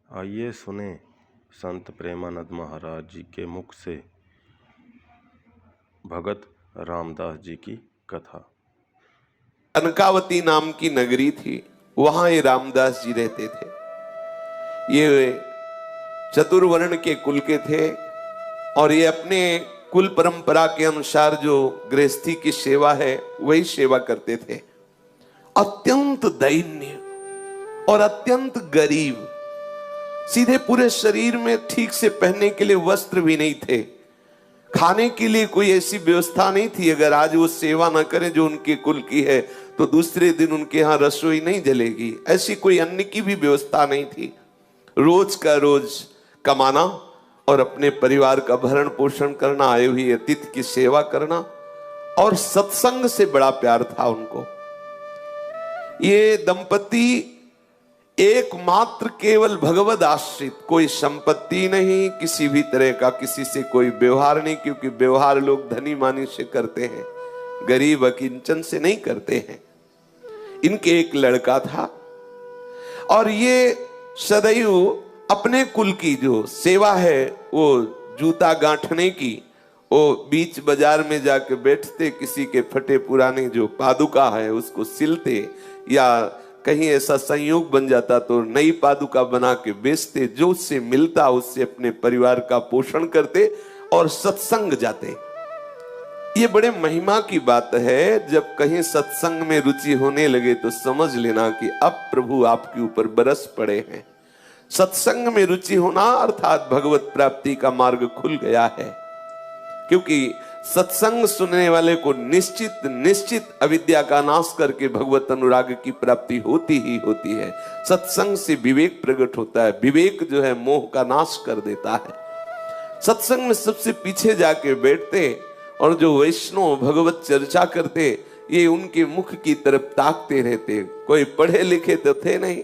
आइए सुने संत प्रेमानंद महाराज जी के मुख से भगत रामदास जी की कथा। कनकावती नाम की नगरी थी, वहां ये रामदास जी रहते थे। ये चतुर्वर्ण के कुल के थे और ये अपने कुल परंपरा के अनुसार जो गृहस्थी की सेवा है वही सेवा करते थे। अत्यंत दैन्य और अत्यंत गरीब, सीधे पूरे शरीर में ठीक से पहनने के लिए वस्त्र भी नहीं थे, खाने के लिए कोई ऐसी व्यवस्था नहीं थी। अगर आज वो सेवा ना करें जो उनके कुल की है तो दूसरे दिन उनके यहाँ रसोई नहीं जलेगी। ऐसी कोई अन्न की भी व्यवस्था नहीं थी। रोज का रोज कमाना और अपने परिवार का भरण पोषण करना, आए हुए अतिथि की सेवा करना, और सत्संग से बड़ा प्यार था उनको। ये दंपति एकमात्र केवल भगवद आश्रित, कोई संपत्ति नहीं, किसी भी तरह का किसी से कोई व्यवहार नहीं, क्योंकि व्यवहार लोग धनी मानी से करते हैं, गरीब अकिंचन से नहीं करते हैं। इनके एक लड़का था और ये सदैव अपने कुल की जो सेवा है वो जूता गांठने की, वो बीच बाजार में जाके बैठते, किसी के फटे पुराने जो पादुका है उसको सिलते, या कहीं ऐसा संयोग बन जाता तो नई पादुका बना के बेचते, जो उससे मिलता उससे अपने परिवार का पोषण करते और सत्संग जाते। ये बड़े महिमा की बात है। जब कहीं सत्संग में रुचि होने लगे तो समझ लेना कि अब प्रभु आपके ऊपर बरस पड़े हैं। सत्संग में रुचि होना अर्थात भगवत प्राप्ति का मार्ग खुल गया है, क्योंकि सत्संग सुनने वाले को निश्चित निश्चित अविद्या का नाश करके भगवत अनुराग की प्राप्ति होती ही होती है। सत्संग से विवेक प्रकट होता है, विवेक जो है मोह का नाश कर देता है। सत्संग में सबसे पीछे जाके बैठते और जो वैष्णव भगवत चर्चा करते, ये उनके मुख की तरफ ताकते रहते। कोई पढ़े लिखे तो थे नहीं,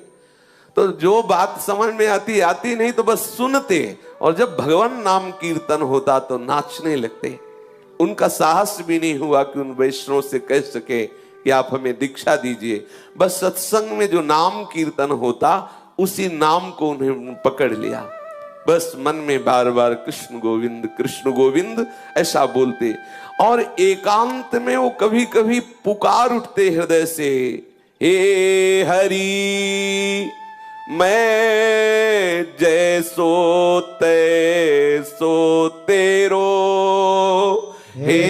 तो जो बात समझ में आती नहीं तो बस सुनते, और जब भगवान नाम कीर्तन होता तो नाचने लगते। उनका साहस भी नहीं हुआ कि उन वैष्णव से कह सके कि आप हमें दीक्षा दीजिए। बस सत्संग में जो नाम कीर्तन होता उसी नाम को उन्हें पकड़ लिया। बस मन में बार बार कृष्ण गोविंद ऐसा बोलते, और एकांत में वो कभी कभी पुकार उठते हृदय से, हे हरि मैं जैसो तैसो तेरो, हे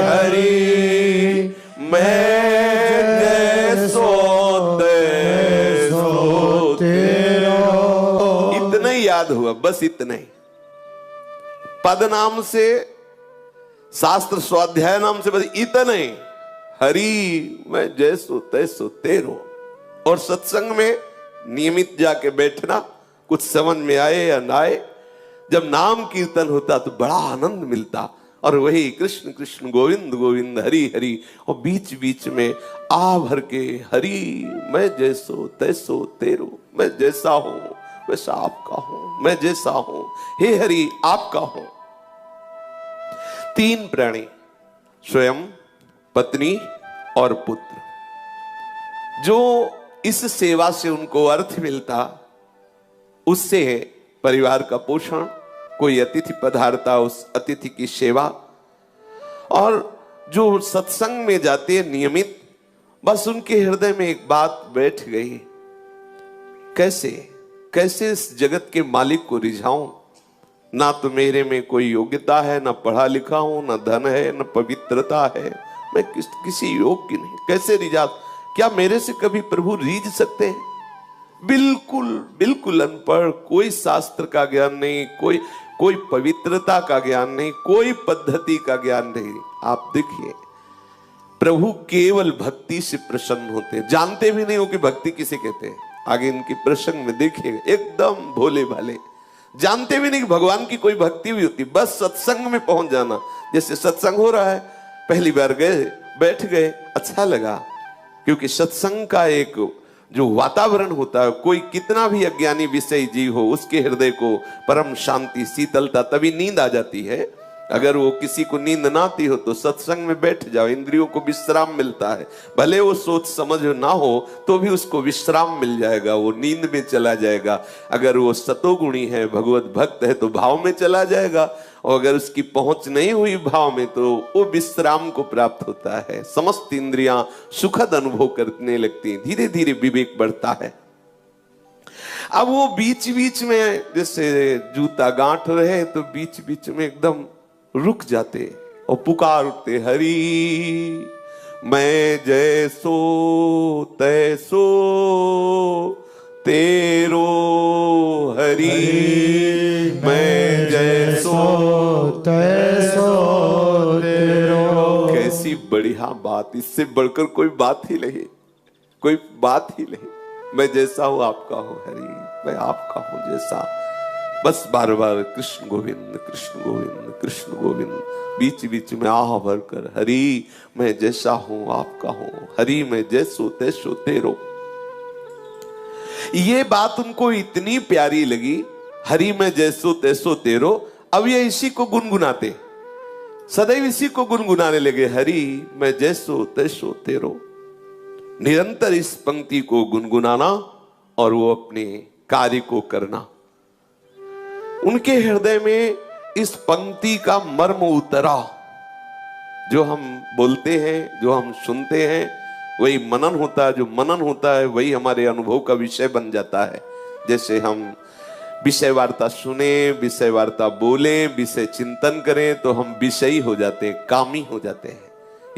हरि मैं जैसो तैसो तेरो। इतना ही याद हुआ, बस इतना ही। पद नाम से, शास्त्र स्वाध्याय नाम से, बस इतना ही, हरि मैं जैसो तैसो तेरो। और सत्संग में नियमित जाके बैठना, कुछ समझ में आए या ना आए, जब नाम कीर्तन होता तो बड़ा आनंद मिलता। और वही कृष्ण कृष्ण गोविंद गोविंद हरि हरि, और बीच बीच में आ भर के हरि मैं जैसो तैसो तेरो, मैं जैसा हूं वैसा आपका हूं, मैं जैसा हूं हे हरि आपका हूं। तीन प्राणी, स्वयं, पत्नी और पुत्र, जो इस सेवा से उनको अर्थ मिलता, उससे परिवार का पोषण, कोई अतिथि पधारता उस अतिथि की सेवा, और जो सत्संग में जाते हैं नियमित, बस उनके हृदय में एक बात बैठ गई, कैसे कैसे इस जगत के मालिक को रिझाऊं। ना तो मेरे में कोई योग्यता है, ना पढ़ा लिखा हूं, ना धन है, ना पवित्रता है, मैं किसी योग्य नहीं, कैसे रिझा। क्या मेरे से कभी प्रभु रीझ सकते हैं? बिल्कुल बिल्कुल अनपढ़, कोई शास्त्र का ज्ञान नहीं, कोई पवित्रता का ज्ञान नहीं, कोई पद्धति का ज्ञान नहीं। आप देखिए, प्रभु केवल भक्ति से प्रसन्न होते हैं, जानते भी नहीं हो कि भक्ति किसे कहते हैं। आगे इनके प्रसंग में देखिएगा, एकदम भोले भाले, जानते भी नहीं कि भगवान की कोई भक्ति भी होती। बस सत्संग में पहुंच जाना, जैसे सत्संग हो रहा है, पहली बार गए, बैठ गए, अच्छा लगा, क्योंकि सत्संग का एक जो वातावरण होता है, कोई कितना भी अज्ञानी विषय जीव हो, उसके हृदय को परम शांति शीतलता, तभी नींद आ जाती है। अगर वो किसी को नींद ना आती हो तो सत्संग में बैठ जाओ, इंद्रियों को विश्राम मिलता है। भले वो सोच समझ ना हो तो भी उसको विश्राम मिल जाएगा, वो नींद में चला जाएगा। अगर वो सतोगुणी है, भगवत भक्त है, तो भाव में चला जाएगा, और अगर उसकी पहुंच नहीं हुई भाव में तो वो विश्राम को प्राप्त होता है। समस्त इंद्रियां सुखद अनुभव करने लगती हैं, धीरे धीरे विवेक बढ़ता है। अब वो बीच बीच में जैसे जूता गांठ रहे तो बीच बीच में एकदम रुक जाते और पुकार उठते, हरि मैं जैसो तैसो तेरो, हरि मैं जैसो तैसो तेरो। कैसी बढ़िया बात, इससे बढ़कर कोई बात ही नहीं, कोई बात ही नहीं। मैं जैसा हूं आपका हूं हरि, मैं आपका हूं जैसा। बस बार बार कृष्ण गोविंद कृष्ण गोविंद कृष्ण गोविंद, बीच बीच में आह भर कर हरि मैं जैसा हूं आपका हूं, हरि मैं जैसो तैसो तेरो। ये बात उनको इतनी प्यारी लगी, हरि मैं जैसो तैसो तेरो। अब ये इसी को गुनगुनाते, सदैव इसी को गुनगुनाने लगे, हरि मैं जैसो तैसो तेरो। निरंतर इस पंक्ति को गुनगुनाना और वो अपने कार्य को करना। उनके हृदय में इस पंक्ति का मर्म उतरा। जो हम बोलते हैं, जो हम सुनते हैं, वही मनन होता है। जो मनन होता है वही हमारे अनुभव का विषय बन जाता है। जैसे हम विषय वार्ता सुने, विषय वार्ता बोले, विषय चिंतन करें तो हम विषयी हो जाते हैं, कामी हो जाते हैं।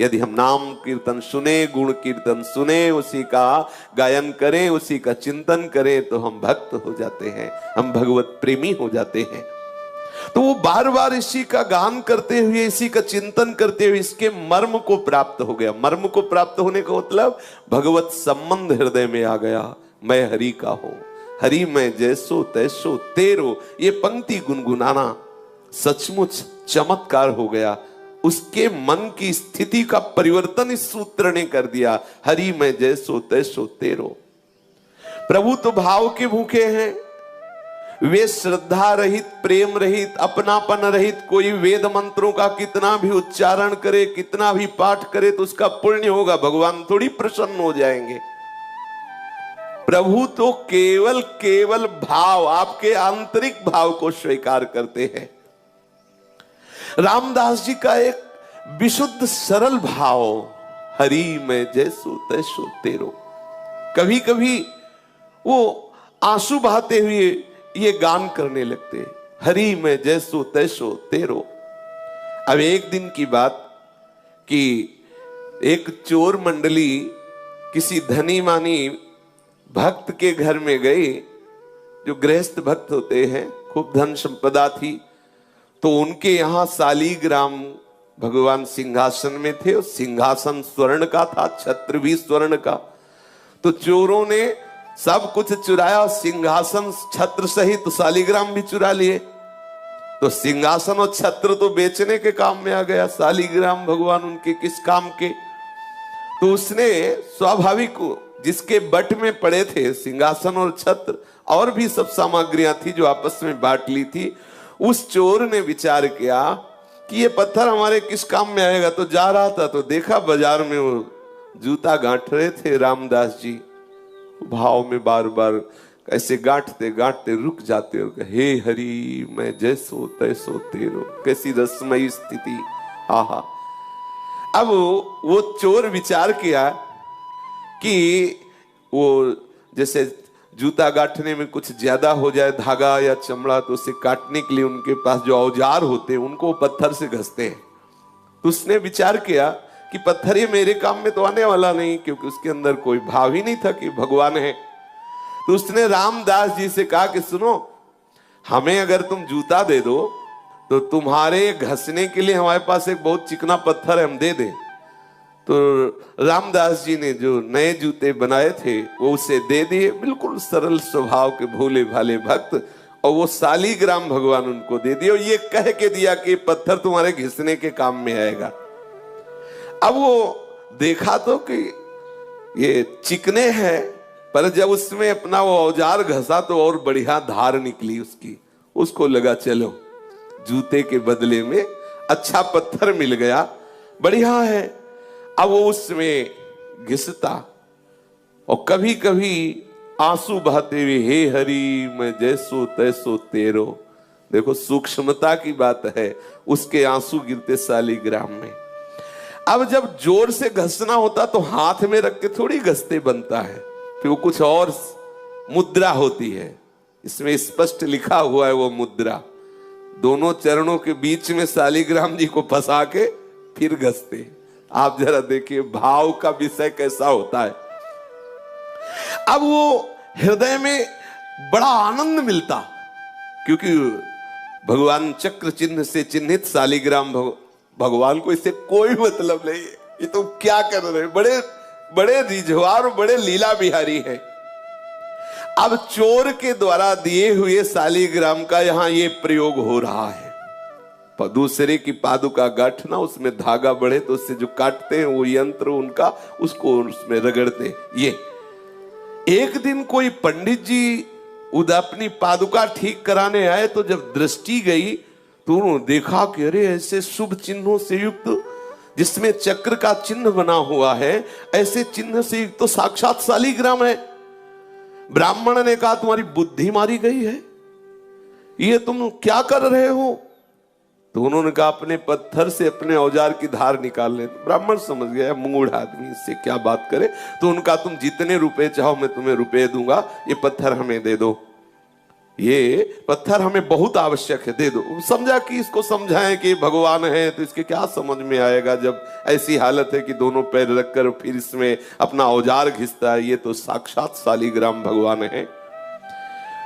यदि हम नाम कीर्तन सुने, गुण कीर्तन सुने, उसी का गायन करें, उसी का चिंतन करें तो हम भक्त हो जाते हैं, हम भगवत प्रेमी हो जाते हैं। तो वो बार बार इसी का गान करते हुए, इसी का चिंतन करते हुए इसके मर्म को प्राप्त हो गया। मर्म को प्राप्त होने का मतलब भगवत संबंध हृदय में आ गया। मैं हरि का हूं, हरि मैं जैसो तैसो तेरो। ये पंक्ति गुनगुनाना सचमुच चमत्कार हो गया। उसके मन की स्थिति का परिवर्तन इस सूत्र ने कर दिया। हरि मैं जैसो तैसो तेरो। प्रभु तो भाव के भूखे हैं, वे श्रद्धा रहित, प्रेम रहित, अपनापन रहित। कोई वेद मंत्रों का कितना भी उच्चारण करे, कितना भी पाठ करे तो उसका पुण्य होगा, भगवान थोड़ी प्रसन्न हो जाएंगे। प्रभु तो केवल केवल भाव, आपके आंतरिक भाव को स्वीकार करते हैं। रामदास जी का एक विशुद्ध सरल भाव, हरि मैं जैसो तैसो तेरो। कभी कभी वो आंसू बहाते हुए ये गान करने लगते, हरि मैं जैसो तैसो तेरो। अब एक दिन की बात कि एक चोर मंडली किसी धनी मानी भक्त के घर में गई, जो गृहस्थ भक्त होते हैं, खूब धन संपदा थी। तो उनके यहां शालीग्राम भगवान सिंहासन में थे, और सिंहासन स्वर्ण का था, छत्र भी स्वर्ण का। तो चोरों ने सब कुछ चुराया, सिंहासन छत्र सहित शालीग्राम भी चुरा लिए। तो सिंहासन और छत्र तो बेचने के काम में आ गया, शालीग्राम भगवान उनके किस काम के। तो उसने स्वाभाविक, जिसके बट में पड़े थे सिंहासन और छत्र, और भी सब सामग्रियां थी जो आपस में बांट ली थी। उस चोर ने विचार किया कि ये पत्थर हमारे किस काम में आएगा। तो जा रहा था तो देखा बाजार में वो जूता गांठ रहे थे रामदास जी। भाव में बार बार ऐसे गांठते गांठते रुक जाते और कहे, हे हरि मैं जैसो तैसो तेरो। कैसी रसमयी स्थिति, आहा। अब वो चोर विचार किया कि वो जैसे जूता गांठने में कुछ ज्यादा हो जाए धागा या चमड़ा, तो उसे काटने के लिए उनके पास जो औजार होते हैं उनको पत्थर से घसते हैं। तो उसने विचार किया कि पत्थर ये मेरे काम में तो आने वाला नहीं, क्योंकि उसके अंदर कोई भाव ही नहीं था कि भगवान है। तो उसने रामदास जी से कहा कि सुनो, हमें अगर तुम जूता दे दो तो तुम्हारे घसने के लिए हमारे पास एक बहुत चिकना पत्थर है, हम दे दें। तो रामदास जी ने जो नए जूते बनाए थे वो उसे दे दिए, बिल्कुल सरल स्वभाव के भोले भाले भक्त। और वो शालीग्राम भगवान उनको दे दिए, और ये कह के दिया कि पत्थर तुम्हारे घिसने के काम में आएगा। अब वो देखा तो कि ये चिकने हैं, पर जब उसमें अपना वो औजार घसा तो और बढ़िया धार निकली उसकी। उसको लगा चलो जूते के बदले में अच्छा पत्थर मिल गया, बढ़िया है। अब वो उसमें घिसता और कभी कभी आंसू बहाते हुए, हे हरि मैं जैसो तैसो तेरो। देखो सूक्ष्मता की बात है, उसके आंसू गिरते शालिग्राम में। अब जब जोर से घसना होता तो हाथ में रख के थोड़ी घसते बनता है, फिर वो कुछ और मुद्रा होती है, इसमें स्पष्ट लिखा हुआ है वो मुद्रा। दोनों चरणों के बीच में शालिग्राम जी को फंसा के फिर घसते। आप जरा देखिए भाव का विषय कैसा होता है। अब वो हृदय में बड़ा आनंद मिलता, क्योंकि भगवान चक्र चिन्ह से चिन्हित शालिग्राम भगवान को इससे कोई मतलब नहीं है, ये तो क्या कर रहे हैं, बड़े बड़े रिझवार, बड़े लीला बिहारी हैं। अब चोर के द्वारा दिए हुए शालिग्राम का यहां ये प्रयोग हो रहा है। दूसरे की पादुका गांठना, उसमें धागा बढ़े तो उससे जो काटते हैं वो यंत्र उनका, उसको उसमें रगड़ते। ये एक दिन कोई पंडित जी अपनी पादुका ठीक कराने आए, तो जब दृष्टि गई तो उन्होंने देखा कि अरे ऐसे शुभ चिन्हों से युक्त, जिसमें चक्र का चिन्ह बना हुआ है, ऐसे चिन्ह से युक्त तो साक्षात शालिग्राम है। ब्राह्मण ने कहा तुम्हारी बुद्धि मारी गई है, ये तुम क्या कर रहे हो? तो उन्होंने कहा अपने पत्थर से अपने औजार की धार निकाल ले। ब्राह्मण समझ गया मूढ़ आदमी, इससे क्या बात करे। तो उनका तुम जितने रुपए चाहो मैं तुम्हें रुपए दूंगा, ये पत्थर हमें दे दो, ये पत्थर हमें बहुत आवश्यक है, दे दो। समझा कि इसको समझाएं कि भगवान है तो इसके क्या समझ में आएगा, जब ऐसी हालत है कि दोनों पैर रखकर फिर इसमें अपना औजार घिसता है, ये तो साक्षात शालिग्राम भगवान है।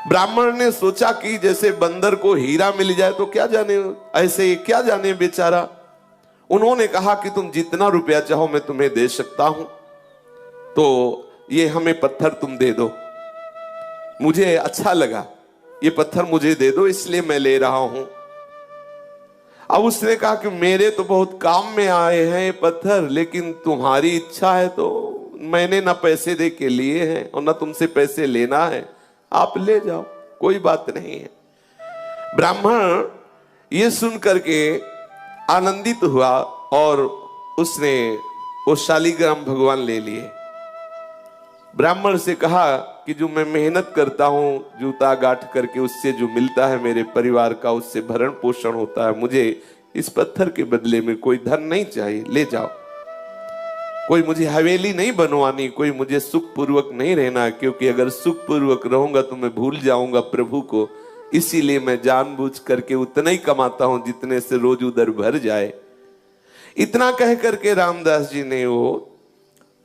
ब्राह्मण ने सोचा कि जैसे बंदर को हीरा मिल जाए तो क्या जाने, ऐसे क्या जाने बेचारा। उन्होंने कहा कि तुम जितना रुपया चाहो मैं तुम्हें दे सकता हूं, तो ये हमें पत्थर तुम दे दो, मुझे अच्छा लगा, ये पत्थर मुझे दे दो इसलिए मैं ले रहा हूं। अब उसने कहा कि मेरे तो बहुत काम में आए हैं ये पत्थर, लेकिन तुम्हारी इच्छा है तो मैंने ना पैसे दे के लिए हैं और ना तुमसे पैसे लेना है, आप ले जाओ, कोई बात नहीं है। ब्राह्मण ये सुन करके आनंदित हुआ और उसने वो शालिग्राम भगवान ले लिए। ब्राह्मण से कहा कि जो मैं मेहनत करता हूं जूता गांठ करके, उससे जो मिलता है मेरे परिवार का, उससे भरण पोषण होता है, मुझे इस पत्थर के बदले में कोई धन नहीं चाहिए, ले जाओ। कोई मुझे हवेली नहीं बनवानी, कोई मुझे सुख पूर्वक नहीं रहना, क्योंकि अगर सुख पूर्वक रहूंगा तो मैं भूल जाऊंगा प्रभु को, इसीलिए मैं जानबूझ करके उतना ही कमाता हूं जितने से रोज उधर भर जाए। इतना कह करके रामदास जी ने वो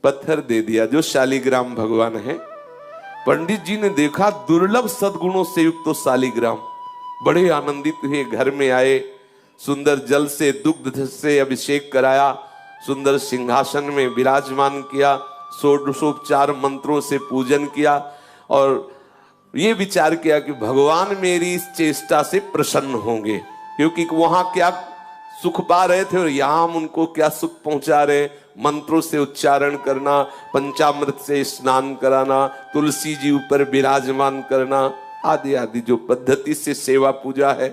पत्थर दे दिया जो शालिग्राम भगवान है। पंडित जी ने देखा दुर्लभ सद्गुणों से युक्त तो शालिग्राम, बड़े आनंदित हुए, घर में आए, सुंदर जल से दुग्ध से अभिषेक कराया, सुंदर सिंहासन में विराजमान किया, षोडशोपचार मंत्रों से पूजन किया और ये विचार किया कि भगवान मेरी इस चेष्टा से प्रसन्न होंगे, क्योंकि वहां क्या सुख पा रहे थे और यहां हम उनको क्या सुख पहुंचा रहे। मंत्रों से उच्चारण करना, पंचामृत से स्नान कराना, तुलसी जी ऊपर विराजमान करना, आदि आदि जो पद्धति से सेवा पूजा है।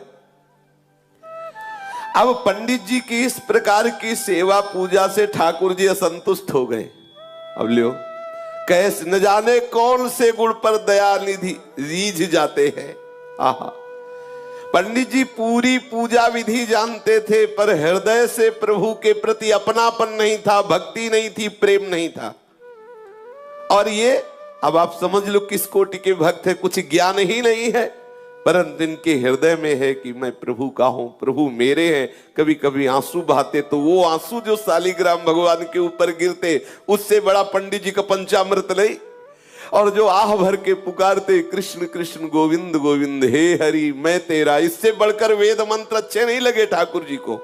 अब पंडित जी की इस प्रकार की सेवा पूजा से ठाकुर जी असंतुष्ट हो गए। अब लियो कैस न जाने कौन से गुण पर दया निधि रीझ जाते हैं। आहा, पंडित जी पूरी पूजा विधि जानते थे, पर हृदय से प्रभु के प्रति अपनापन नहीं था, भक्ति नहीं थी, प्रेम नहीं था। और ये अब आप समझ लो किस कोटि के भक्त है, कुछ ज्ञान ही नहीं है, परंतु इनके हृदय में है कि मैं प्रभु का हूं, प्रभु मेरे हैं। कभी कभी आंसू बहाते तो वो आंसू जो शालिग्राम भगवान के ऊपर गिरते, उससे बड़ा पंडित जी का पंचामृत नहीं। और जो आह भर के पुकारते कृष्ण कृष्ण गोविंद गोविंद हे हरि मैं तेरा, इससे बढ़कर वेद मंत्र अच्छे नहीं लगे ठाकुर जी को।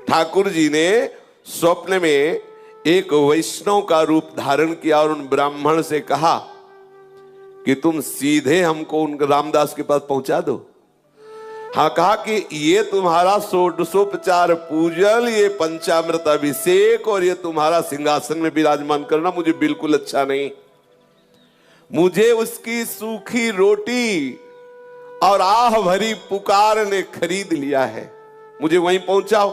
ठाकुर जी ने स्वप्न में एक वैष्णव का रूप धारण किया और उन ब्राह्मण से कहा कि तुम सीधे हमको उन रामदास के पास पहुंचा दो। हाँ, कहा कि ये तुम्हारा षोडशोपचार पूजन, ये पंचामृत अभिषेक और ये तुम्हारा सिंहासन में विराजमान करना मुझे बिल्कुल अच्छा नहीं। मुझे उसकी सूखी रोटी और आह भरी पुकार ने खरीद लिया है। मुझे वहीं पहुंचाओ।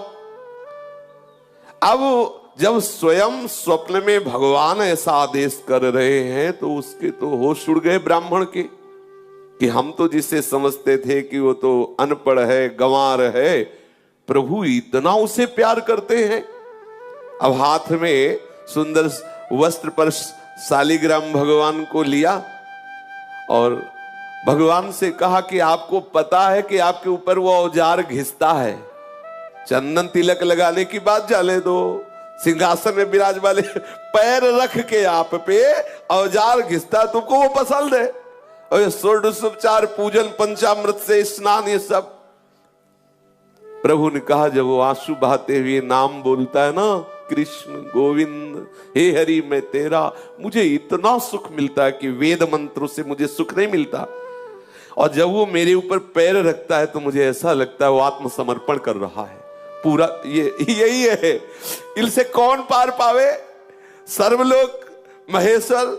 अब जब स्वयं स्वप्न में भगवान ऐसा आदेश कर रहे हैं तो उसके तो होश उड़ गए ब्राह्मण के, कि हम तो जिसे समझते थे कि वो तो अनपढ़ है, गंवार है, प्रभु इतना उसे प्यार करते हैं। अब हाथ में सुंदर वस्त्र पर शालिग्राम भगवान को लिया और भगवान से कहा कि आपको पता है कि आपके ऊपर वो औजार घिसता है, चंदन तिलक लगाने की बात जाने दो, सिंहासन में विराज वाले पैर रख के आप पे औजार घिसता, तुमको वो पसंद है। और ये षोडशोपचार पूजन, पंचामृत से स्नान, ये सब। प्रभु ने कहा जब वो आंसू बहाते हुए नाम बोलता है ना, कृष्ण गोविंद हे हरि मैं तेरा, मुझे इतना सुख मिलता है कि वेद मंत्रों से मुझे सुख नहीं मिलता। और जब वो मेरे ऊपर पैर रखता है तो मुझे ऐसा लगता है वो आत्मसमर्पण कर रहा है पूरा। ये यही है, इनसे कौन पार पावे। सर्वलोक महेश्वर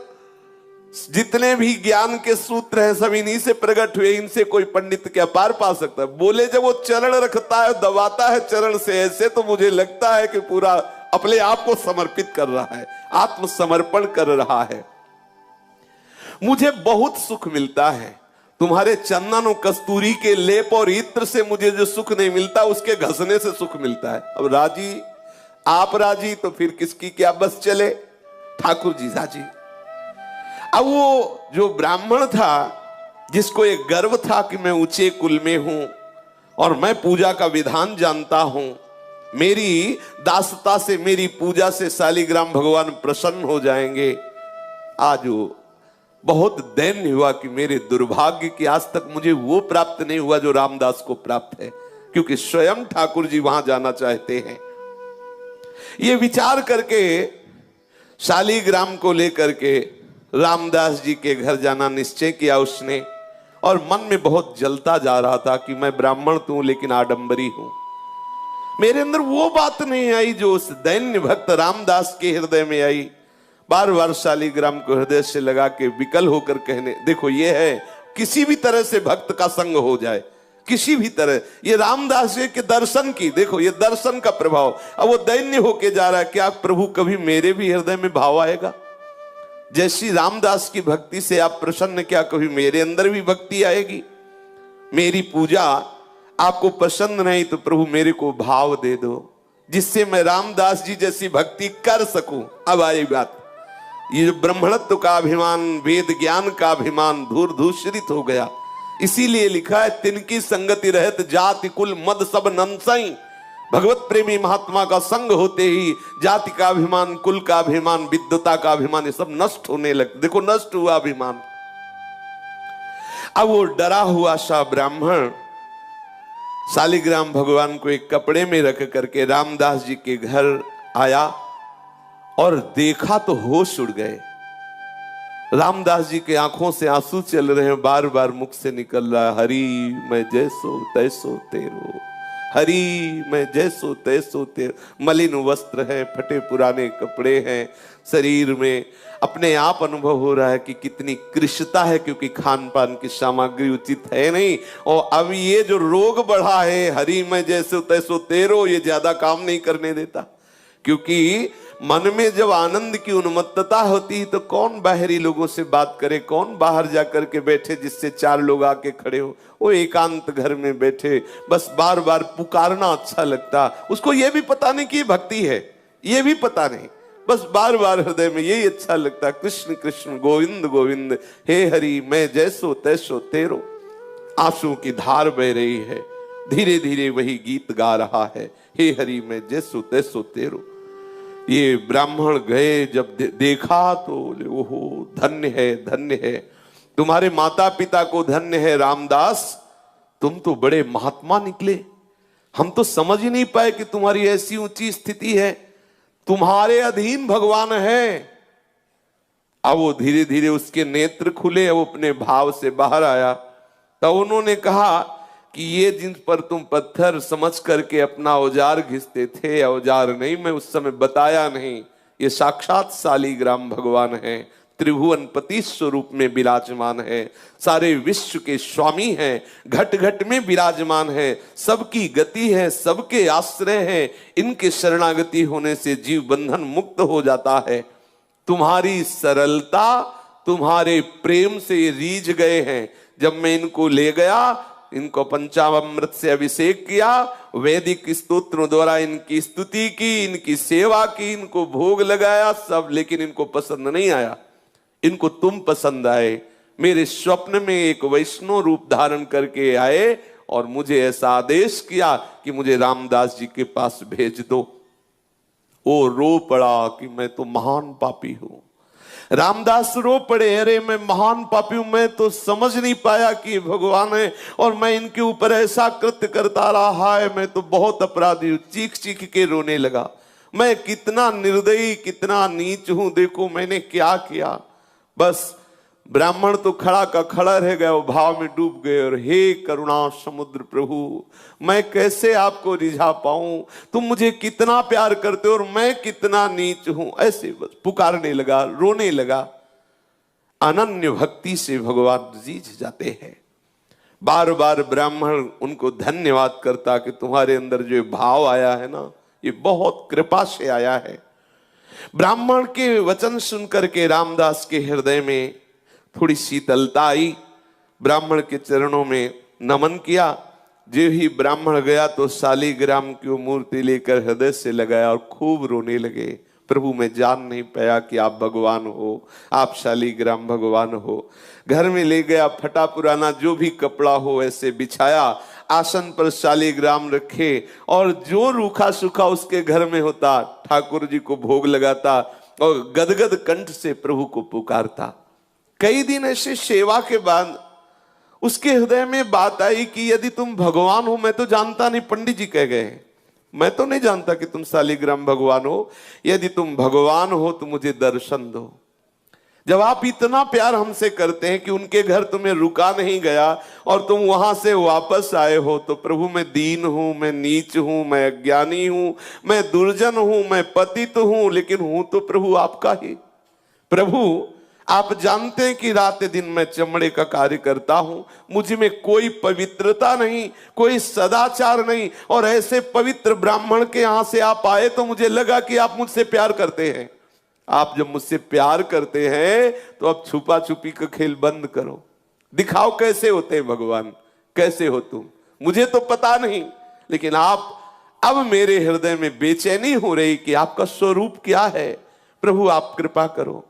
जितने भी ज्ञान के सूत्र हैं सब इन्हीं से प्रकट हुए, इनसे कोई पंडित क्या पार पा सकता है। बोले जब वो चरण रखता है, दबाता है चरण से ऐसे, तो मुझे लगता है कि पूरा अपने आप को समर्पित कर रहा है, आत्मसमर्पण कर रहा है। मुझे बहुत सुख मिलता है, तुम्हारे चंदन और कस्तूरी के लेप और इत्र से मुझे जो सुख नहीं मिलता उसके घसने से सुख मिलता है। अब राजी, आप राजी तो फिर किसकी क्या बस चले। ठाकुर जी राजी। अब वो जो ब्राह्मण था जिसको एक गर्व था कि मैं ऊंचे कुल में हूं और मैं पूजा का विधान जानता हूं, मेरी दासता से, मेरी पूजा से शालिग्राम भगवान प्रसन्न हो जाएंगे। आज वो बहुत दैन्य हुआ कि मेरे दुर्भाग्य की आज तक मुझे वो प्राप्त नहीं हुआ जो रामदास को प्राप्त है, क्योंकि स्वयं ठाकुर जी वहां जाना चाहते हैं। ये विचार करके शालिग्राम को लेकर के रामदास जी के घर जाना निश्चय किया उसने, और मन में बहुत जलता जा रहा था कि मैं ब्राह्मण तो हूं लेकिन आडंबरी हूं। मेरे अंदर वो बात नहीं आई जो उस दैन्य भक्त रामदास के हृदय में आई। बार बार शालिग्राम को हृदय से लगा के विकल होकर कहने, देखो ये है किसी भी तरह से भक्त का संग हो जाए, किसी भी तरह। ये रामदास जी के दर्शन की, देखो ये दर्शन का प्रभाव। अब वो दैन्य होके जा रहा है, क्या प्रभु कभी मेरे भी हृदय में भाव आएगा? जैसी रामदास की भक्ति से आप प्रसन्न, क्या कभी मेरे अंदर भी भक्ति आएगी? मेरी पूजा आपको पसंद नहीं तो प्रभु मेरे को भाव दे दो, जिससे मैं रामदास जी जैसी भक्ति कर सकूं। अब आई बात, ये जो ब्रह्मणत्व का अभिमान, वेद ज्ञान का अभिमान धूर धूषरित हो गया। इसीलिए लिखा है, तिनकी संगति रहत जाति कुल मद सब नंसई। भगवत प्रेमी महात्मा का संग होते ही जाति का अभिमान, कुल का अभिमान, विद्वता का अभिमान, ये सब नष्ट होने लगे। देखो नष्ट हुआ अभिमान। अब वो डरा हुआ सा ब्राह्मण शालिग्राम भगवान को एक कपड़े में रख करके रामदास जी के घर आया और देखा तो होश उड़ गए। रामदास जी के आंखों से आंसू चल रहे हैं, बार बार मुख से निकल रहा है, हरि मैं जैसो तैसो तेरो, हरि मैं जैसो तैसो तेरो। मलिन वस्त्र है, फटे पुराने कपड़े हैं, शरीर में अपने आप अनुभव हो रहा है कि कितनी कृशता है, क्योंकि खान पान की सामग्री उचित है नहीं। और अब ये जो रोग बढ़ा है, हरि मैं जैसो तैसो तेरो, ये ज्यादा काम नहीं करने देता। क्योंकि मन में जब आनंद की उन्मत्तता होती है तो कौन बाहरी लोगों से बात करे, कौन बाहर जाकर के बैठे जिससे चार लोग आके खड़े हो। वो एकांत घर में बैठे बस बार बार पुकारना अच्छा लगता। उसको ये भी पता नहीं कि भक्ति है, ये भी पता नहीं, बस बार बार हृदय में यही अच्छा लगता, कृष्ण कृष्ण गोविंद गोविंद हे हरि मैं जैसो तैसो तेरो। आंसू की धार बह रही है, धीरे धीरे वही गीत गा रहा है, हे हरि मैं जैसो तैसो तेरो। ये ब्राह्मण गए, जब देखा तो ओहो धन्य है, धन्य है, तुम्हारे माता पिता को धन्य है रामदास, तुम तो बड़े महात्मा निकले। हम तो समझ ही नहीं पाए कि तुम्हारी ऐसी ऊंची स्थिति है, तुम्हारे अधीन भगवान है। अब वो धीरे धीरे उसके नेत्र खुले, वो अपने भाव से बाहर आया। तब उन्होंने कहा कि ये जिन पर तुम पत्थर समझ करके अपना औजार घिसते थे, औजार नहीं, मैं उस समय बताया नहीं, ये साक्षात शालिग्राम भगवान हैं, त्रिभुवनपति स्वरूप में विराजमान है, सारे विश्व के स्वामी हैं, घट घट में विराजमान है, सबकी गति है, सबके आश्रय है। इनके शरणागति होने से जीव बंधन मुक्त हो जाता है। तुम्हारी सरलता, तुम्हारे प्रेम से ये रीझ गए हैं। जब मैं इनको ले गया, इनको पंचामृत से अभिषेक किया, वैदिक स्तोत्रों द्वारा इनकी स्तुति की, इनकी सेवा की, इनको भोग लगाया सब, लेकिन इनको पसंद नहीं आया। इनको तुम पसंद आए। मेरे स्वप्न में एक वैष्णव रूप धारण करके आए और मुझे ऐसा आदेश किया कि मुझे रामदास जी के पास भेज दो। वो रो पड़ा कि मैं तो महान पापी हूं। रामदास रो पड़े, अरे मैं महान पापी हूं, मैं तो समझ नहीं पाया कि भगवान है और मैं इनके ऊपर ऐसा कृत्य करता रहा है, मैं तो बहुत अपराधी हूं। चीख चीख के रोने लगा, मैं कितना निर्दयी, कितना नीच हूं, देखो मैंने क्या किया। बस ब्राह्मण तो खड़ा का खड़ा रह गया, वो भाव में डूब गए और हे करुणा समुद्र प्रभु, मैं कैसे आपको रिझा पाऊं, तुम मुझे कितना प्यार करते हो और मैं कितना नीच हूं। ऐसे बस पुकारने लगा, रोने लगा। अनन्य भक्ति से भगवान रीझ जाते हैं। बार बार ब्राह्मण उनको धन्यवाद करता कि तुम्हारे अंदर जो भाव आया है ना, ये बहुत कृपा से आया है। ब्राह्मण के वचन सुनकर के रामदास के हृदय में थोड़ी शीतलता आई। ब्राह्मण के चरणों में नमन किया। जो ही ब्राह्मण गया तो शालिग्राम की वो मूर्ति लेकर हृदय से लगाया और खूब रोने लगे। प्रभु मैं जान नहीं पाया कि आप भगवान हो, आप शालिग्राम भगवान हो। घर में ले गया, फटा पुराना जो भी कपड़ा हो ऐसे बिछाया, आसन पर शालिग्राम रखे और जो रूखा सूखा उसके घर में होता ठाकुर जी को भोग लगाता और गदगद कंठ से प्रभु को पुकारता। कई दिन ऐसे सेवा के बाद उसके हृदय में बात आई कि यदि तुम भगवान हो, मैं तो जानता नहीं, पंडित जी कह गए, मैं तो नहीं जानता कि तुम शालिग्राम भगवान हो, यदि तुम भगवान हो तो मुझे दर्शन दो। जब आप इतना प्यार हमसे करते हैं कि उनके घर तुम्हें रुका नहीं गया और तुम वहां से वापस आए हो, तो प्रभु मैं दीन हूं, मैं नीच हूं, मैं अज्ञानी हूं, मैं दुर्जन हूं, मैं पतित हूं, लेकिन हूं तो प्रभु आपका ही। प्रभु आप जानते हैं कि रात दिन मैं चमड़े का कार्य करता हूं, मुझ में कोई पवित्रता नहीं, कोई सदाचार नहीं, और ऐसे पवित्र ब्राह्मण के यहां से आप आए तो मुझे लगा कि आप मुझसे प्यार करते हैं। आप जब मुझसे प्यार करते हैं तो अब छुपा छुपी का खेल बंद करो, दिखाओ कैसे होते हैं भगवान, कैसे हो तुम, मुझे तो पता नहीं, लेकिन आप अब मेरे हृदय में बेचैनी हो रही कि आपका स्वरूप क्या है। प्रभु आप कृपा करो,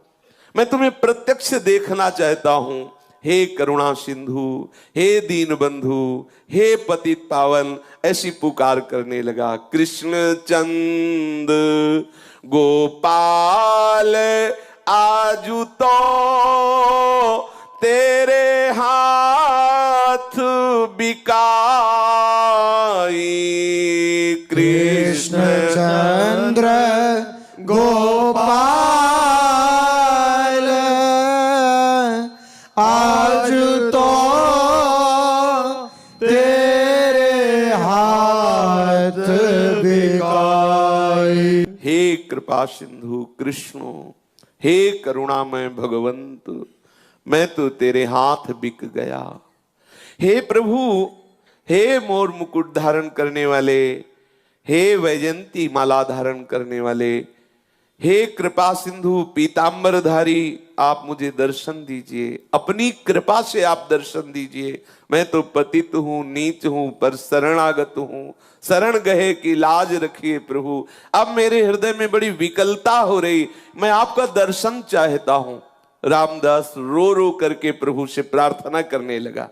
मैं तुम्हें प्रत्यक्ष देखना चाहता हूं। हे करुणा सिंधु, हे दीन बंधु, हे पतित पावन, ऐसी पुकार करने लगा। कृष्ण चंद गोपाल आजू तो तेरे हाथ बिकाई। कृष्ण चंद्र गोपाल आज तो तेरे हाथ बिकाई। हे कृपा सिंधु कृष्ण, हे करुणामय भगवंत, मैं तो तेरे हाथ बिक गया। हे प्रभु, हे मोर मुकुट धारण करने वाले, हे वैजंती माला धारण करने वाले, हे कृपा सिंधु पीतांबरधारी, आप मुझे दर्शन दीजिए, अपनी कृपा से आप दर्शन दीजिए। मैं तो पतित हूं, नीच हूं, पर शरणागत हूं, शरण गए की लाज रखिए प्रभु। अब मेरे हृदय में बड़ी विकलता हो रही, मैं आपका दर्शन चाहता हूं। रामदास रो रो करके प्रभु से प्रार्थना करने लगा।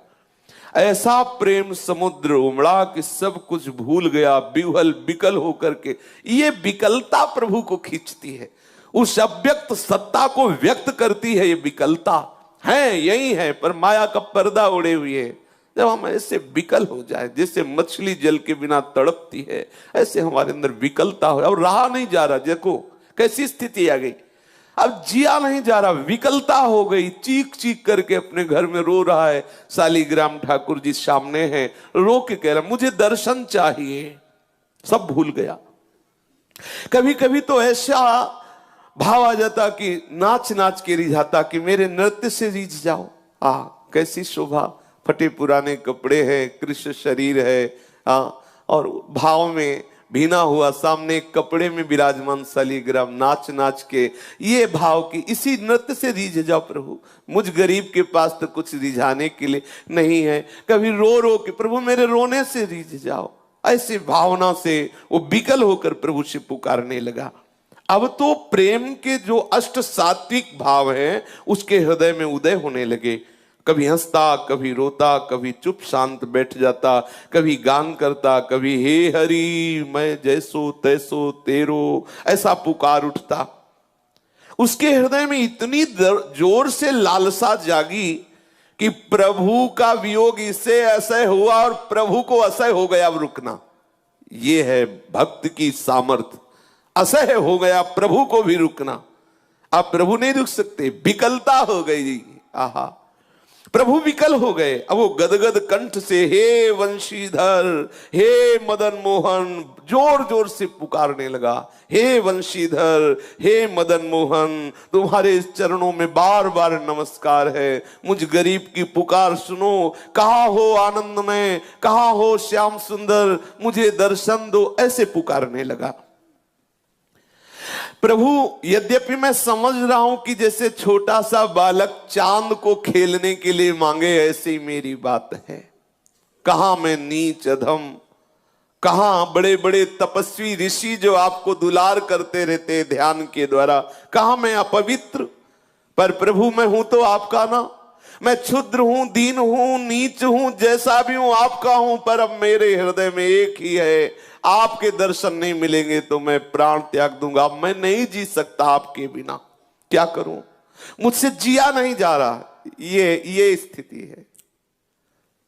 ऐसा प्रेम समुद्र उमड़ा कि सब कुछ भूल गया, विह्वल विकल होकर के। ये विकलता प्रभु को खींचती है, उस अव्यक्त सत्ता को व्यक्त करती है। ये विकलता है, यही है, पर माया का पर्दा उड़े हुए है। जब हम ऐसे विकल हो जाए, जैसे मछली जल के बिना तड़पती है, ऐसे हमारे अंदर विकलता हो और रहा नहीं जा रहा। देखो कैसी स्थिति आ गई, अब जिया नहीं जा रहा, विकलता हो गई। चीख चीख करके अपने घर में रो रहा है। शालिग्राम ठाकुर जी सामने हैं, रो के कह रहा मुझे दर्शन चाहिए। सब भूल गया। कभी कभी तो ऐसा भाव आ जाता कि नाच नाच के रिझाता कि मेरे नृत्य से रीझ जाओ। कैसी शोभा, फटे पुराने कपड़े हैं, कृष्ण शरीर है, और भाव में भीना हुआ सामने कपड़े में विराजमान शालिग्राम, नाच नाच के ये भाव की इसी नृत्य से रीझ जाओ प्रभु। मुझ गरीब के पास तो कुछ रिझाने के लिए नहीं है। कभी रो रो के प्रभु मेरे रोने से रीझ जाओ। ऐसी भावना से वो विकल होकर प्रभु से पुकारने लगा। अब तो प्रेम के जो अष्ट सात्विक भाव हैं उसके हृदय में उदय होने लगे। कभी हंसता, कभी रोता, कभी चुप शांत बैठ जाता, कभी गान करता, कभी हे हरि मैं जैसो तैसो तेरो, ऐसा पुकार उठता। उसके हृदय में इतनी जोर से लालसा जागी कि प्रभु का वियोग इससे असह्य हुआ और प्रभु को असह्य हो गया अब रुकना। ये है भक्त की सामर्थ। असह्य हो गया प्रभु को भी रुकना। अब प्रभु नहीं रुक सकते, विकलता हो गई। आहा, प्रभु विकल हो गए। अब वो गदगद कंठ से हे वंशीधर, हे मदन मोहन, जोर जोर से पुकारने लगा। हे वंशीधर, हे मदन मोहन, तुम्हारे चरणों में बार बार नमस्कार है। मुझ गरीब की पुकार सुनो। कहाँ हो आनंदमय, कहाँ हो श्याम सुंदर, मुझे दर्शन दो, ऐसे पुकारने लगा। प्रभु यद्यपि मैं समझ रहा हूं कि जैसे छोटा सा बालक चांद को खेलने के लिए मांगे, ऐसे ही मेरी बात है। कहां मैं नीच अधम, कहां बड़े बड़े तपस्वी ऋषि जो आपको दुलार करते रहते ध्यान के द्वारा, कहां मैं अपवित्र। पर प्रभु मैं हूं तो आपका ना। मैं क्षुद्र हूं, दीन हूं, नीच हूं, जैसा भी हूं आपका हूं। पर अब मेरे हृदय में एक ही है, आपके दर्शन नहीं मिलेंगे तो मैं प्राण त्याग दूंगा। मैं नहीं जी सकता आपके बिना। क्या करूं, मुझसे जिया नहीं जा रहा। ये स्थिति है।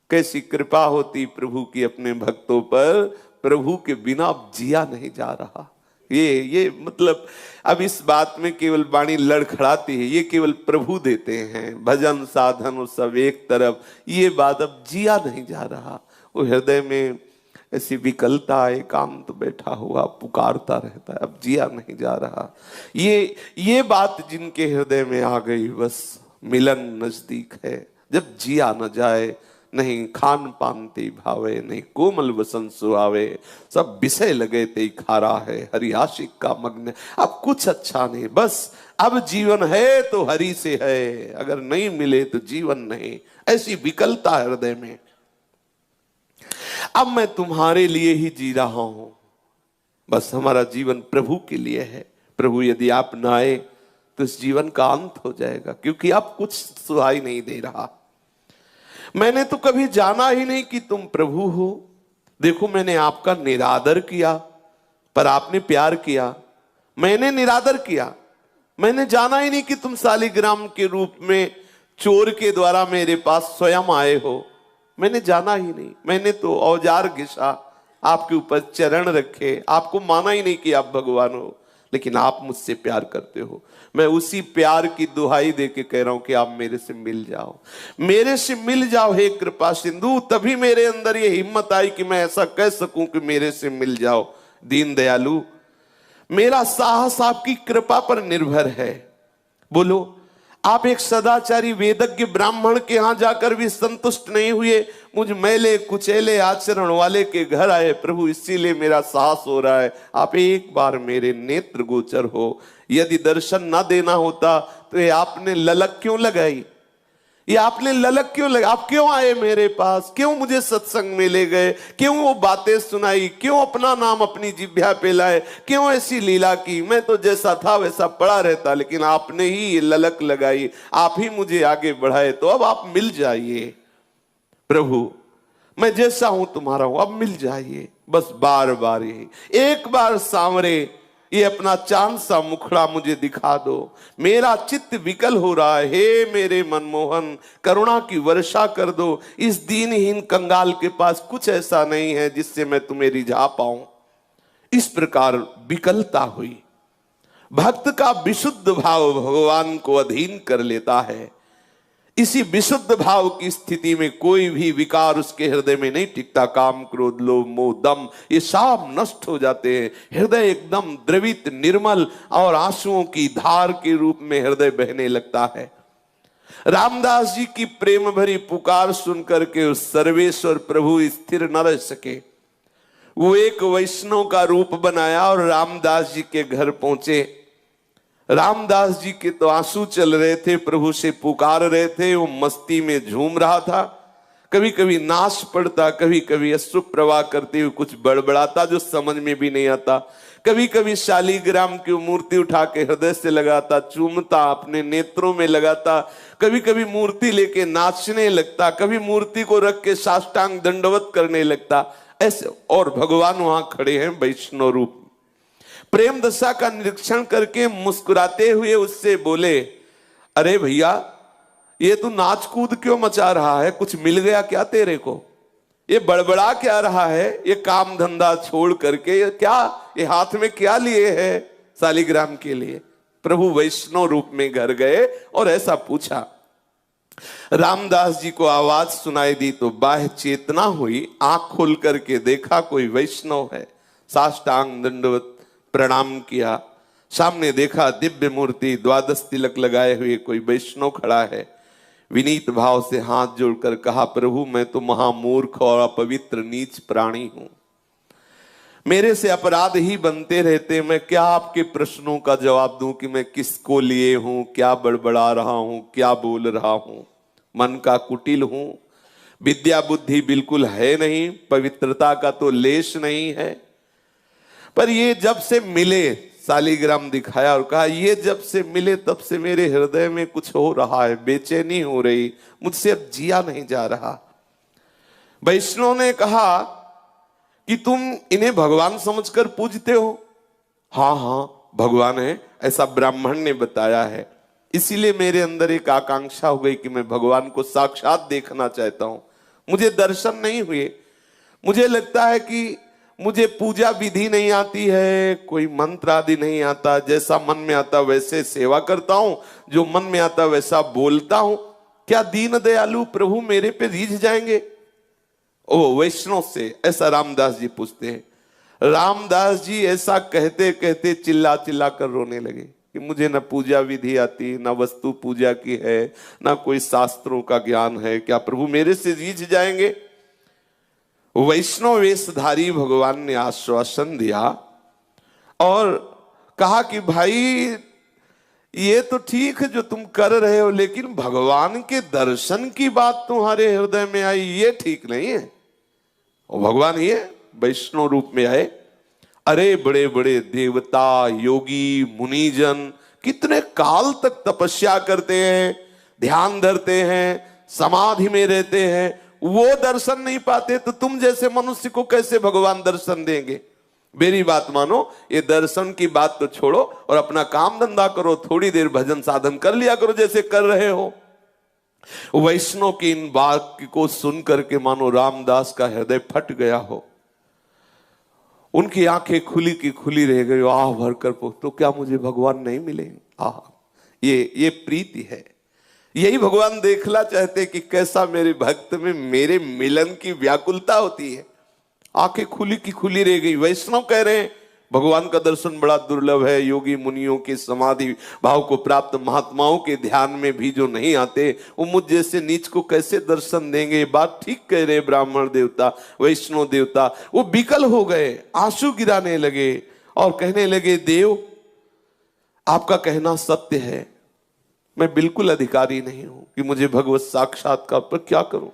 कैसी कृपा होती प्रभु की अपने भक्तों पर। प्रभु के बिना अब जिया नहीं जा रहा। ये मतलब अब इस बात में केवल वाणी लड़खड़ाती है। ये केवल प्रभु देते हैं। भजन साधन वो सब एक तरफ, ये बात अब जिया नहीं जा रहा। वो हृदय में ऐसी विकलता, एकांत बैठा हुआ पुकारता रहता है, अब जिया नहीं जा रहा। ये बात जिनके हृदय में आ गई, बस मिलन नजदीक है। जब जिया न जाए, नहीं खान पान ते भावे, नहीं कोमल वसन सुहावे, सब विषय लगे ते खारा है, हरि आशिक का मग्न। अब कुछ अच्छा नहीं, बस अब जीवन है तो हरि से है, अगर नहीं मिले तो जीवन नहीं। ऐसी विकलता हृदय में। अब मैं तुम्हारे लिए ही जी रहा हूं, बस हमारा जीवन प्रभु के लिए है। प्रभु यदि आप न आए तो इस जीवन का अंत हो जाएगा, क्योंकि आप कुछ सुहाई नहीं दे रहा। मैंने तो कभी जाना ही नहीं कि तुम प्रभु हो। देखो मैंने आपका निरादर किया, पर आपने प्यार किया। मैंने निरादर किया, मैंने जाना ही नहीं कि तुम शालिग्राम के रूप में चोर के द्वारा मेरे पास स्वयं आए हो। मैंने जाना ही नहीं। मैंने तो औजार घिसा, आपके ऊपर चरण रखे, आपको माना ही नहीं कि आप भगवान हो। लेकिन आप मुझसे प्यार करते हो। मैं उसी प्यार की दुहाई दे के कह रहा हूं कि आप मेरे से मिल जाओ, मेरे से मिल जाओ हे कृपा सिंधु। तभी मेरे अंदर ये हिम्मत आई कि मैं ऐसा कह सकूं कि मेरे से मिल जाओ। दीन दयालु, मेरा साहस आपकी कृपा पर निर्भर है। बोलो, आप एक सदाचारी वेदज्ञ ब्राह्मण के यहां जाकर भी संतुष्ट नहीं हुए, मुझ मैले कुचेले आचरण वाले के घर आए प्रभु, इसीलिए मेरा साहस हो रहा है। आप एक बार मेरे नेत्र गोचर हो। यदि दर्शन ना देना होता तो ये आपने ललक क्यों लगाई? ये आपने ललक क्यों लगाई? आप क्यों आए मेरे पास? क्यों मुझे सत्संग में ले गए? क्यों वो बातें सुनाई? क्यों अपना नाम अपनी जिह्वा पे लाए? क्यों ऐसी लीला की? मैं तो जैसा था वैसा पड़ा रहता, लेकिन आपने ही ये ललक लगाई, आप ही मुझे आगे बढ़ाए। तो अब आप मिल जाइए प्रभु, मैं जैसा हूं तुम्हारा हूं, अब मिल जाइए। बस बार बार यही, एक बार सांवरे ये अपना चांद सा मुखड़ा मुझे दिखा दो। मेरा चित्त विकल हो रहा है, हे मेरे मनमोहन, करुणा की वर्षा कर दो। इस दीनहीन कंगाल के पास कुछ ऐसा नहीं है जिससे मैं तुम्हें रिझा पाऊं। इस प्रकार विकलता हुई। भक्त का विशुद्ध भाव भगवान को अधीन कर लेता है। इसी विशुद्ध भाव की स्थिति में कोई भी विकार उसके हृदय में नहीं टिकता। काम, क्रोध, लोभ, मोह, दम, ये सब नष्ट हो जाते हैं। हृदय एकदम द्रवित, निर्मल और आंसुओं की धार के रूप में हृदय बहने लगता है। रामदास जी की प्रेम भरी पुकार सुनकर के उस सर्वेश्वर प्रभु स्थिर न रह सके। वो एक वैष्णव का रूप बनाया और रामदास जी के घर पहुंचे। रामदास जी के तो आंसू चल रहे थे, प्रभु से पुकार रहे थे, वो मस्ती में झूम रहा था। कभी कभी नाच पड़ता, कभी कभी अश्रु प्रवाह करते हुए कुछ बड़बड़ाता जो समझ में भी नहीं आता। कभी कभी शालीग्राम की मूर्ति उठा के हृदय से लगाता, चूमता, अपने नेत्रों में लगाता। कभी कभी मूर्ति लेके नाचने लगता, कभी मूर्ति को रख के साष्टांग दंडवत करने लगता। ऐसे और भगवान वहां खड़े हैं वैष्णव रूप। प्रेम दशा का निरीक्षण करके मुस्कुराते हुए उससे बोले, अरे भैया, ये तू नाच कूद क्यों मचा रहा है? कुछ मिल गया क्या तेरे को? ये बड़बड़ा क्या रहा है? ये काम धंधा छोड़ करके ये हाथ में क्या लिए है शालीग्राम के लिए? प्रभु वैष्णव रूप में घर गए और ऐसा पूछा। रामदास जी को आवाज सुनाई दी तो बाह्य चेतना हुई, आंख खोल करके देखा कोई वैष्णव है। साष्टांग दंडवत प्रणाम किया। सामने देखा दिव्य मूर्ति, द्वादश तिलक लगाए हुए कोई वैष्णव खड़ा है। विनीत भाव से हाथ जोड़कर कहा, प्रभु मैं तो महामूर्ख और अपवित्र नीच प्राणी हूं, मेरे से अपराध ही बनते रहते। मैं क्या आपके प्रश्नों का जवाब दूं कि मैं किसको लिए हूं, क्या बड़बड़ा रहा हूं, क्या बोल रहा हूं? मन का कुटिल हूं, विद्या बुद्धि बिल्कुल है नहीं, पवित्रता का तो लेश नहीं है। पर ये जब से मिले, शालीग्राम दिखाया और कहा, ये जब से मिले तब से मेरे हृदय में कुछ हो रहा है, बेचैनी हो रही, मुझसे अब जिया नहीं जा रहा। वैष्णव ने कहा कि तुम इन्हें भगवान समझकर पूजते हो? हाँ हाँ भगवान है, ऐसा ब्राह्मण ने बताया है। इसीलिए मेरे अंदर एक आकांक्षा हो गई कि मैं भगवान को साक्षात देखना चाहता हूं। मुझे दर्शन नहीं हुए। मुझे लगता है कि मुझे पूजा विधि नहीं आती है, कोई मंत्र आदि नहीं आता। जैसा मन में आता वैसे सेवा करता हूं, जो मन में आता वैसा बोलता हूं। क्या दीन दयालु प्रभु मेरे पे रीझ जाएंगे? ओ वैष्णव से ऐसा रामदास जी पूछते हैं। रामदास जी ऐसा कहते कहते चिल्ला चिल्ला कर रोने लगे कि मुझे न पूजा विधि आती, न वस्तु पूजा की है, न कोई शास्त्रों का ज्ञान है। क्या प्रभु मेरे से रीझ जाएंगे? वैष्णव वेशधारी भगवान ने आश्वासन दिया और कहा कि भाई ये तो ठीक है जो तुम कर रहे हो, लेकिन भगवान के दर्शन की बात तुम्हारे हृदय में आई, ये ठीक नहीं है। और भगवान ये वैष्णव रूप में आए। अरे बड़े बड़े देवता, योगी, मुनिजन कितने काल तक तपस्या करते हैं, ध्यान धरते हैं, समाधि में रहते हैं, वो दर्शन नहीं पाते, तो तुम जैसे मनुष्य को कैसे भगवान दर्शन देंगे? मेरी बात मानो, ये दर्शन की बात तो छोड़ो और अपना काम धंधा करो, थोड़ी देर भजन साधन कर लिया करो जैसे कर रहे हो। वैष्णव की इन वाक्य को सुन करके मानो रामदास का हृदय फट गया हो। उनकी आंखें खुली की खुली रह गई। आह भरकर तो क्या मुझे भगवान नहीं मिलेंगे? आह, ये प्रीति है। यही भगवान देखना चाहते कि कैसा मेरे भक्त में मेरे मिलन की व्याकुलता होती है। आंखें खुली की खुली रह गई। वैष्णव कह रहे हैं भगवान का दर्शन बड़ा दुर्लभ है। योगी मुनियों के समाधि भाव को प्राप्त महात्माओं के ध्यान में भी जो नहीं आते, वो मुझ जैसे नीच को कैसे दर्शन देंगे? बात ठीक कह रहे ब्राह्मण देवता, वैष्णव देवता। वो विकल हो गए, आंसू गिराने लगे और कहने लगे, देव आपका कहना सत्य है, मैं बिल्कुल अधिकारी नहीं हूं कि मुझे भगवत साक्षात्कार, पर क्या करूं,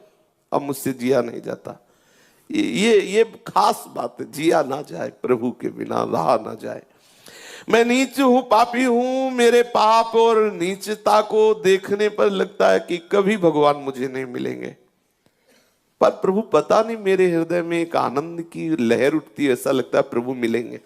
अब मुझसे जिया नहीं जाता। ये खास बात है, जिया ना जाए प्रभु के बिना, रहा ना जाए। मैं नीच हूं, पापी हूं। मेरे पाप और नीचता को देखने पर लगता है कि कभी भगवान मुझे नहीं मिलेंगे। पर प्रभु पता नहीं, मेरे हृदय में एक आनंद की लहर उठती है। ऐसा लगता है प्रभु मिलेंगे,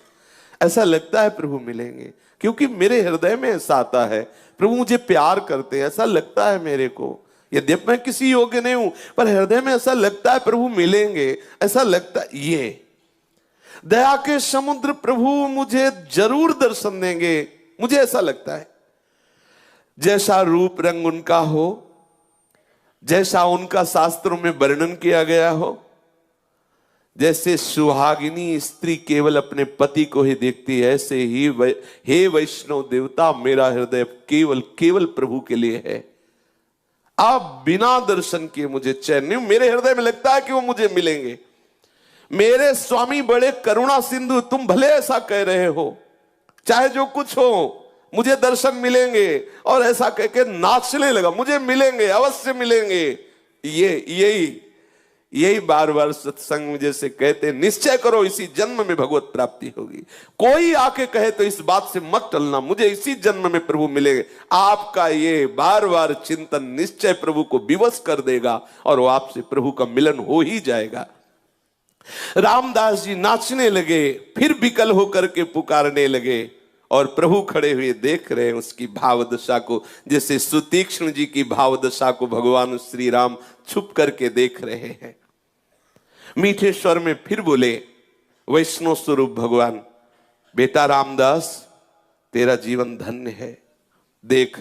ऐसा लगता है प्रभु मिलेंगे, क्योंकि मेरे हृदय में ऐसा आता है प्रभु मुझे प्यार करते हैं। ऐसा लगता है मेरे को, यद्यपि मैं किसी योग्य नहीं हूं, पर हृदय में ऐसा लगता है प्रभु मिलेंगे। ऐसा लगता है ये दया के समुद्र प्रभु मुझे जरूर दर्शन देंगे, मुझे ऐसा लगता है। जैसा रूप रंग उनका हो, जैसा उनका शास्त्रों में वर्णन किया गया हो, जैसे सुहागिनी स्त्री केवल अपने पति को ही देखती है, ऐसे ही हे वैष्णव देवता, मेरा हृदय केवल केवल प्रभु के लिए है। आप बिना दर्शन किए मुझे चैन नहीं, मेरे हृदय में लगता है कि वो मुझे मिलेंगे। मेरे स्वामी बड़े करुणा सिंधु, तुम भले ऐसा कह रहे हो, चाहे जो कुछ हो मुझे दर्शन मिलेंगे, और ऐसा कह के नाचने लगा, मुझे मिलेंगे, अवश्य मिलेंगे। यही बार बार सत्संग में जैसे कहते, निश्चय करो इसी जन्म में भगवत प्राप्ति होगी। कोई आके कहे तो इस बात से मत टलना, मुझे इसी जन्म में प्रभु मिलेंगे। आपका ये बार बार चिंतन निश्चय प्रभु को विवश कर देगा, और वो आपसे प्रभु का मिलन हो ही जाएगा। रामदास जी नाचने लगे, फिर विकल होकर के पुकारने लगे, और प्रभु खड़े हुए देख रहे हैं उसकी भावदशा को, जैसे सुतीक्ष्ण जी की भावदशा को भगवान श्री राम छुप करके देख रहे हैं। मीठे स्वर में फिर बोले, वैष्णव स्वरूप भगवान, बेटा रामदास, तेरा जीवन धन्य है। देख,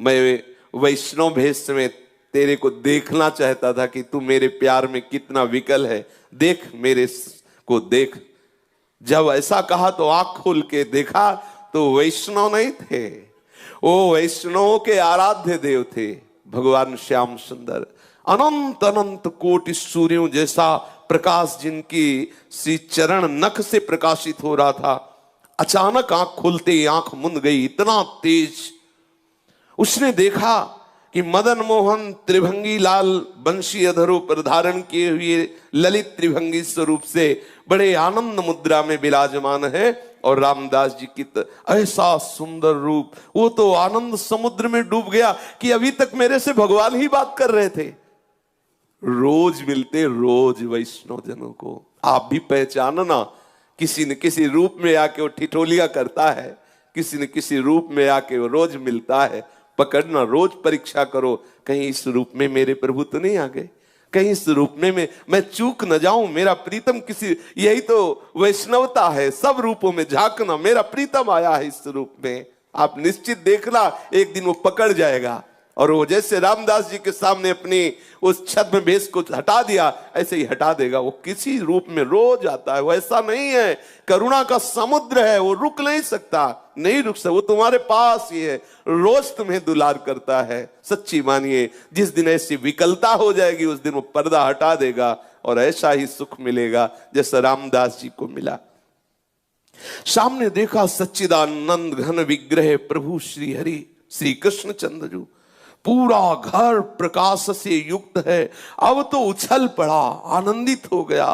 मैं वैष्णव भेष में तेरे को देखना चाहता था कि तू मेरे प्यार में कितना विकल है। देख, मेरे को देख। जब ऐसा कहा तो आंख खोल के देखा तो वैष्णव नहीं थे, वो वैष्णव के आराध्य देव थे भगवान श्याम सुंदर। अनंत अनंत कोटि सूर्यों जैसा प्रकाश जिनकी श्री चरण नख से प्रकाशित हो रहा था, अचानक आंख खुलते ही आंख मुंद गई, इतना तेज। उसने देखा कि मदन मोहन त्रिभंगी लाल बंशी अधरों पर धारण किए हुए ललित त्रिभंगी स्वरूप से बड़े आनंद मुद्रा में विराजमान है, और रामदास जी की ऐसा सुंदर रूप। वो तो आनंद समुद्र में डूब गया कि अभी तक मेरे से भगवान ही बात कर रहे थे। रोज मिलते रोज वैष्णव जनों को, आप भी पहचानना, किसी न किसी रूप में आके वो ठिठोलिया करता है, किसी न किसी रूप में आके वो रोज मिलता है। पकड़ना, रोज परीक्षा करो, कहीं इस रूप में मेरे प्रभु तो नहीं आ गए, कहीं इस रूप में मैं चूक न जाऊं, मेरा प्रीतम किसी। यही तो वैष्णवता है, सब रूपों में झांकना, मेरा प्रीतम आया है इस रूप में। आप निश्चित देखना, एक दिन वो पकड़ जाएगा। और वो जैसे रामदास जी के सामने अपनी उस छद्म भेष को हटा दिया, ऐसे ही हटा देगा। वो किसी रूप में रोज आता है, वो ऐसा नहीं है, करुणा का समुद्र है, वो रुक नहीं सकता, नहीं रुक सकता, वो तुम्हारे पास ही है, रोज तुम्हें दुलार करता है। सच्ची मानिए, जिस दिन ऐसी विकलता हो जाएगी उस दिन वो पर्दा हटा देगा, और ऐसा ही सुख मिलेगा जैसा रामदास जी को मिला। सामने देखा सच्चिदानंद घन विग्रह प्रभु श्री हरि श्री कृष्ण चंद्र, पूरा घर प्रकाश से युक्त है। अब तो उछल पड़ा, आनंदित हो गया,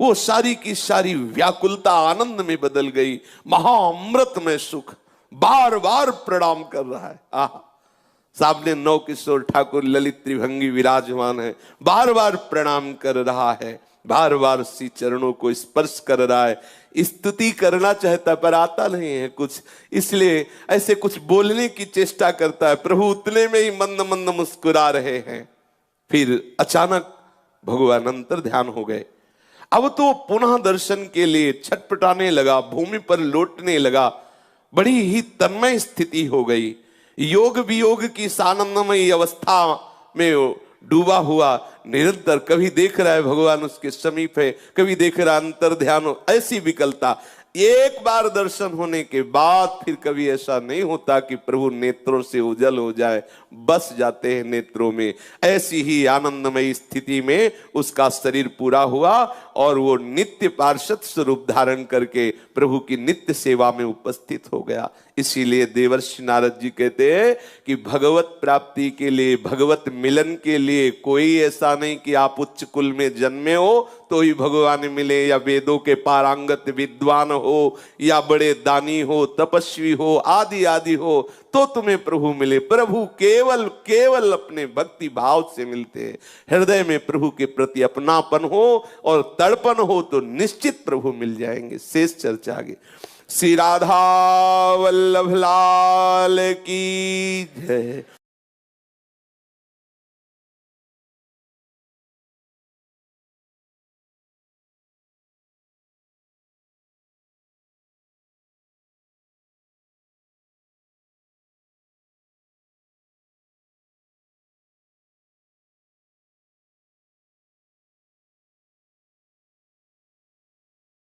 वो सारी की सारी व्याकुलता आनंद में बदल गई। महाअमृत में सुख, बार बार प्रणाम कर रहा है। सामने नौ किशोर ठाकुर ललित त्रिभंगी विराजमान है, बार बार प्रणाम कर रहा है, बार बार श्री चरणों को स्पर्श कर रहा है। स्तुति करना चाहता पर आता नहीं है कुछ, इसलिए ऐसे कुछ बोलने की चेष्टा करता है। प्रभु उतने में ही मंद मंद मुस्कुरा रहे हैं। फिर अचानक भगवान अंतर ध्यान हो गए। अब तो पुनः दर्शन के लिए छटपटाने लगा, भूमि पर लौटने लगा, बड़ी ही तन्मय स्थिति हो गई। योग वियोग की सानंदमयी अवस्था में डूबा हुआ निरंतर, कभी देख रहा है भगवान उसके समीप है, कभी देख रहा अंतर ध्यान, ऐसी विकलता। एक बार दर्शन होने के बाद फिर कभी ऐसा नहीं होता कि प्रभु नेत्रों से उजल हो जाए, बस जाते हैं नेत्रों में। ऐसी ही आनंदमयी स्थिति में उसका शरीर पूरा हुआ, और वो नित्य पार्षद स्वरूप धारण करके प्रभु की नित्य सेवा में उपस्थित हो गया। इसीलिए देवर्षि नारद जी कहते हैं कि भगवत प्राप्ति के लिए, भगवत मिलन के लिए कोई ऐसा नहीं कि आप उच्च कुल में जन्मे हो तो ही भगवान मिले, या वेदों के पारंगत विद्वान हो, या बड़े दानी हो, तपस्वी हो, आदि आदि हो तो तुम्हें प्रभु मिले। प्रभु केवल केवल अपने भक्ति भाव से मिलते हैं। हृदय में प्रभु के प्रति अपनापन हो और तड़पन हो तो निश्चित प्रभु मिल जाएंगे। शेष चर्चा आगे। श्री राधा वल्लभ लाल की जय।